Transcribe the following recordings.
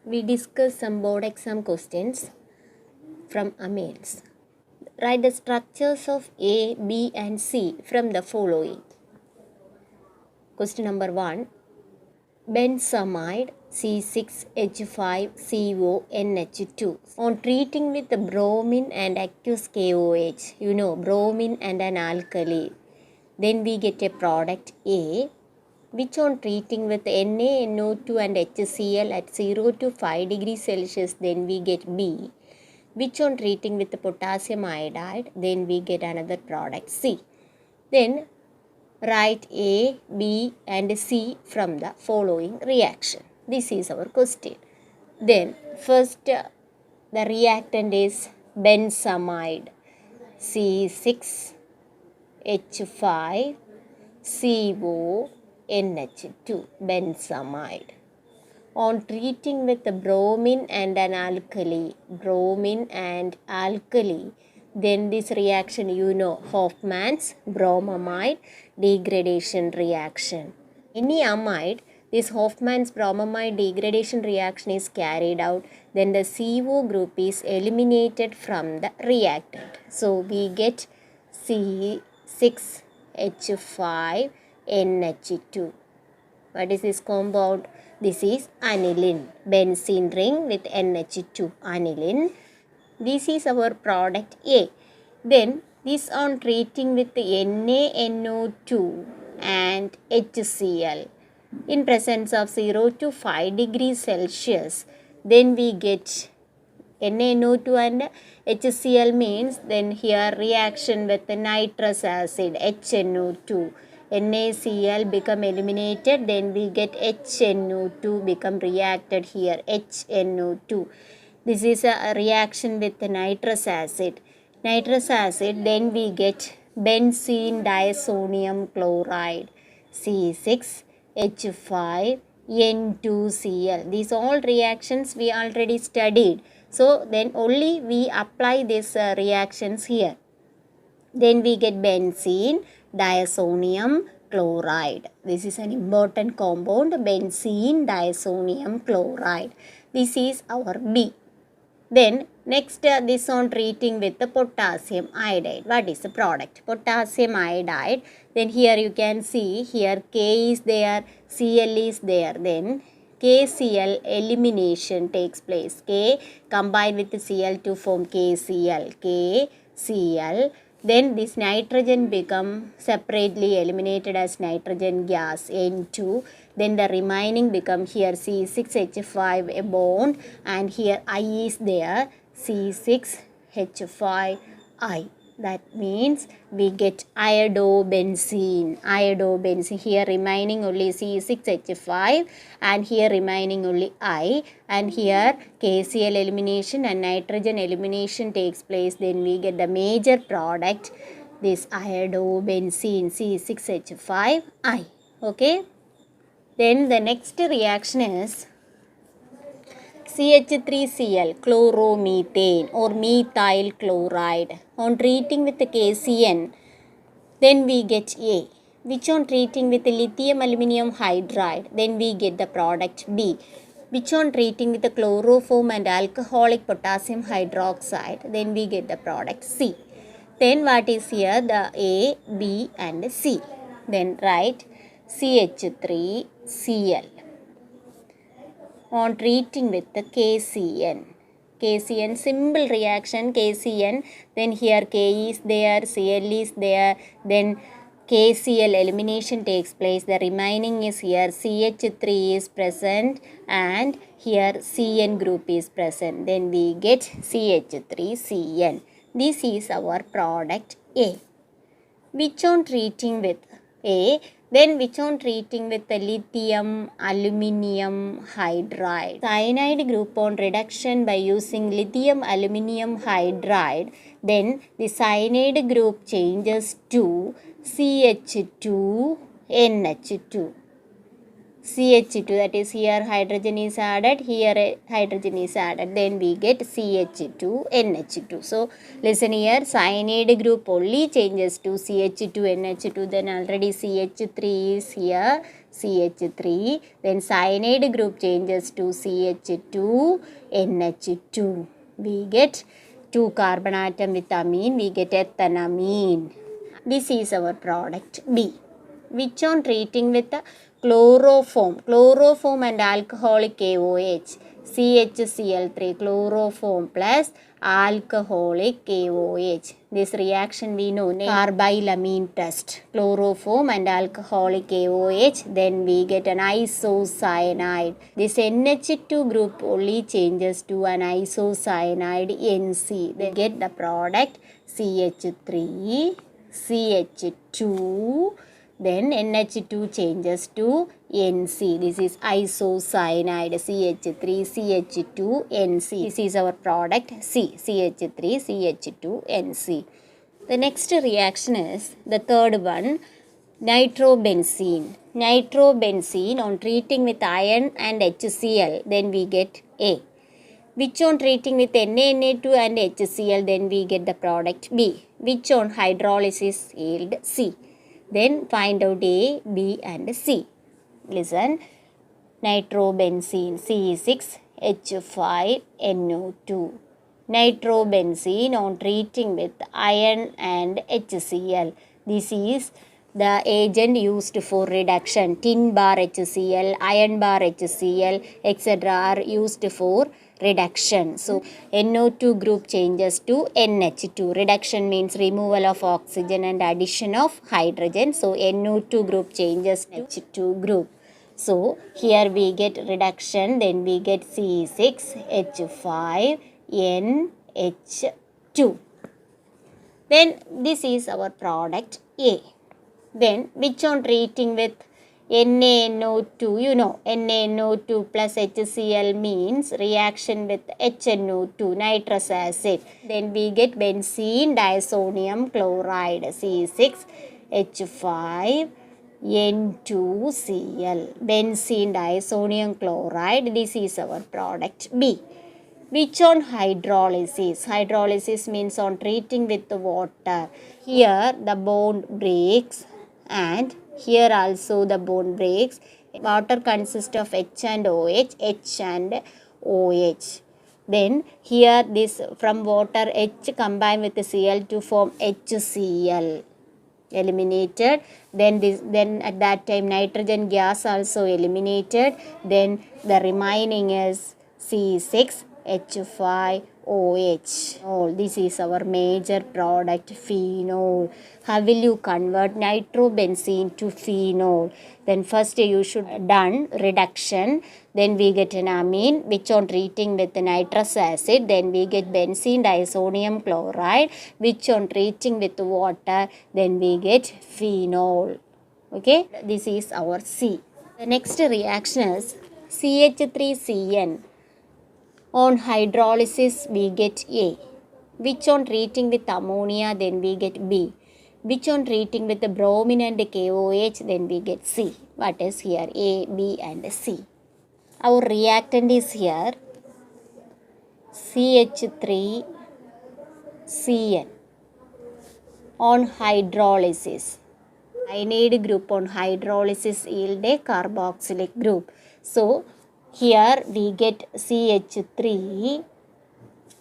we discuss some board exam questions from AMELS. Write the structures of A, B and C from the following. Question number 1. Benzamide C6H5CONH2. On treating with the bromine and aqueous KOH, bromine and an alkali, then we get a product A, which on treating with NaNO2 and HCl at 0 to 5 degrees Celsius, then we get B, which on treating with the potassium iodide, then we get another product C. Then write A, B and C from the following reaction. This is our question. Then first the reactant is benzamide C6H5CONH2, benzamide. On treating with the bromine and an alkali, then this reaction Hofmann's bromamide degradation reaction. Any amide, this Hofmann's bromamide degradation reaction is carried out, then the CO group is eliminated from the reactant. So we get C6H5NH2. What is this compound? This is aniline, benzene ring with NH2, aniline. This is our product A. Then this on treating with NaNO2 and HCl in presence of 0 to 5 degrees Celsius, then we get NaNO2 and HCl means then here reaction with the nitrous acid HNO2. NaCl become eliminated, then we get HNO2 become reacted here, HNO2. This is a reaction with the nitrous acid, then we get benzene diazonium chloride C6H5N2Cl. These all reactions we already studied. So then only we apply these reactions here. Then we get benzene diazonium chloride. This is an important compound, benzene diazonium chloride. This is our B. Then next this on treating with the potassium iodide. What is the product? Potassium iodide. Then here you can see here K is there, Cl is there. Then KCl elimination takes place. K combined with the Cl to form KCl. Then this nitrogen become separately eliminated as nitrogen gas N2. Then the remaining become here C6H5 a bond and here I is there C6H5I. That means we get iodobenzene. Here remaining only C6H5 and here remaining only I, and here KCl elimination and nitrogen elimination takes place. Then we get the major product, this iodobenzene C6H5I. Okay. Then the next reaction is CH3Cl, chloromethane or methyl chloride. On treating with the KCN, then we get A, which on treating with the lithium aluminum hydride, then we get the product B, which on treating with the chloroform and alcoholic potassium hydroxide, then we get the product C. Then what is here? The A, B and C. Then write CH3Cl. On treating with the KCN, simple reaction KCN, then here K is there, Cl is there, then KCl elimination takes place, the remaining is here CH3 is present and here CN group is present, then we get CH3CN. This is our product A. Which on treating with A, then which on treating with the lithium aluminum hydride. Cyanide group on reduction by using lithium aluminum hydride, then the cyanide group changes to CH2NH2. CH2, that is here hydrogen is added, here hydrogen is added, then we get CH2NH2. So listen here, cyanide group only changes to CH2NH2, then already CH3 is here, CH3. Then cyanide group changes to CH2, NH2. We get 2 carbon atom with amine, we get ethanamine. This is our product B. Which on treating with the chloroform and alcoholic KOH, CHCl3, chloroform plus alcoholic KOH. This reaction we know, carbylamine test, chloroform and alcoholic KOH, then we get an isocyanide. This NH2 group only changes to an isocyanide NC. They get the product CH3, CH2, then NH2 changes to NC. This is isocyanide, CH3, CH2, NC. This is our product C, CH3, CH2, NC. The next reaction is the third one, nitrobenzene. Nitrobenzene on treating with iron and HCl, then we get A. Which on treating with NaNa2 and HCl, then we get the product B. Which on hydrolysis yield C. Then find out A, B and C. Listen. Nitrobenzene C6H5NO2. Nitrobenzene on treating with iron and HCl. This is the agent used for reduction. Tin bar HCl, iron bar HCl, etc. are used for reduction. So NO2 group changes to NH2. Reduction means removal of oxygen and addition of hydrogen. So NO2 group changes to H2 group. So here we get reduction, then we get C6H5NH2. Then this is our product A. Then which on treating with NaNO2, you know, NaNO2 plus HCl means reaction with HNO2, nitrous acid. Then we get benzene disonium chloride, C6H5N2Cl. Benzene disonium chloride, this is our product B. Which on hydrolysis? Hydrolysis means on treating with the water. Here the bond breaks and here also the bond breaks. Water consists of H and OH, H and OH. Then here this from water H combined with the Cl to form HCl. Eliminated. Then at that time nitrogen gas also eliminated. Then the remaining is C6H5OH. This is our major product, phenol. How will you convert nitrobenzene to phenol? Then first you should done reduction. Then we get an amine which on treating with the nitrous acid. Then we get benzene disonium chloride which on treating with water. Then we get phenol. Okay, this is our C. The next reaction is CH3CN. On hydrolysis we get A. Which on treating with ammonia, then we get B. Which on treating with the bromine and KOH, then we get C. What is here? A, B and C. Our reactant is here CH3CN. On hydrolysis, cyanide group on hydrolysis yield a carboxylic group. So here we get CH3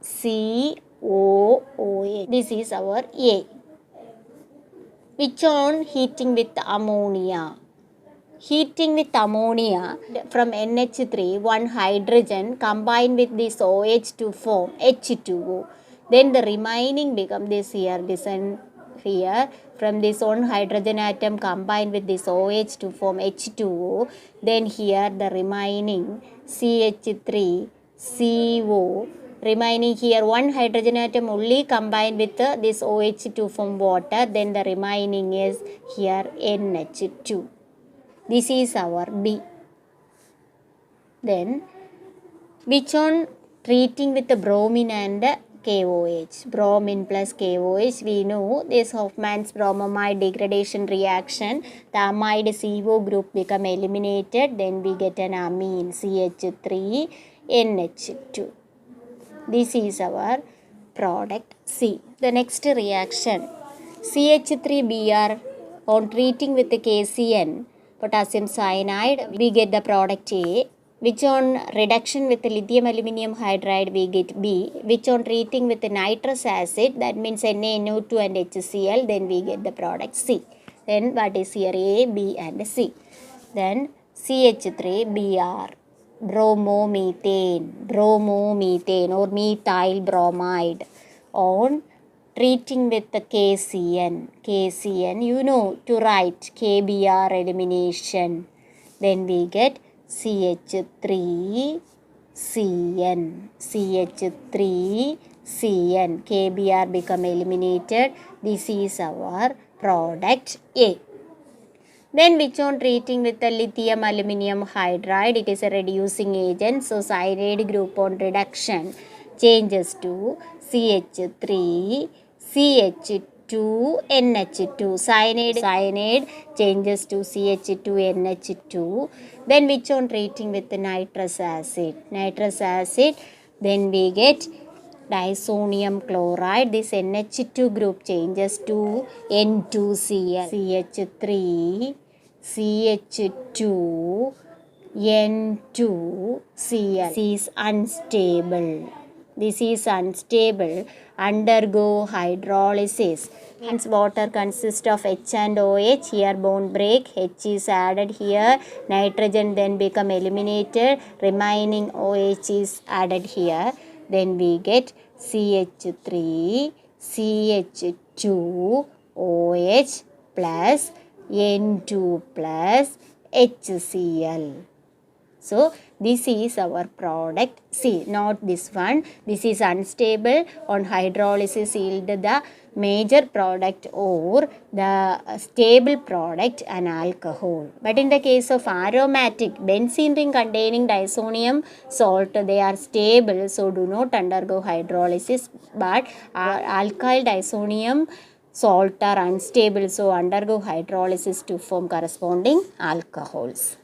COOH. This is our A. Which on heating with ammonia? Heating with ammonia from NH3, one hydrogen combined with this OH to form H2O. Then the remaining become this here, here from this one hydrogen atom combined with this OH to form H2O. Then here the remaining CH3CO. Remaining here one hydrogen atom only combined with this OH to form water. Then the remaining is here NH2. This is our B. Then which on treating with the bromine and KOH. Bromine plus KOH, we know this Hofmann's bromamide degradation reaction. The amide CO group become eliminated. Then we get an amine CH3NH2. This is our product C. The next reaction CH3Br on treating with the KCN potassium cyanide, we get the product A. Which on reduction with lithium aluminum hydride we get B. Which on treating with nitrous acid, that means NaNO2 and HCl, then we get the product C. Then what is here? A, B and C. Then CH3Br, bromomethane or methyl bromide. On treating with the KCN, you know to write KBr elimination, then we get CH3CN, KBr become eliminated. This is our product A. Then which on treating with the lithium aluminum hydride, it is a reducing agent, so cyanide group on reduction changes to CH3CH2NH2. Cyanide changes to CH2NH2. Then which on treating with the nitrous acid, then we get disonium chloride. This NH2 group changes to N2Cl, CH3CH2N2Cl. This is unstable, undergo hydrolysis. Hence water consists of H and OH, here bond break, H is added here, nitrogen then become eliminated, remaining OH is added here, then we get CH3CH2OH plus N2 plus HCl. So this is our product C, not this one. This is unstable, on hydrolysis yield the major product or the stable product, an alcohol. But in the case of aromatic, benzene ring containing disonium salt, they are stable, so do not undergo hydrolysis. But alkyl disonium salt are unstable, so undergo hydrolysis to form corresponding alcohols.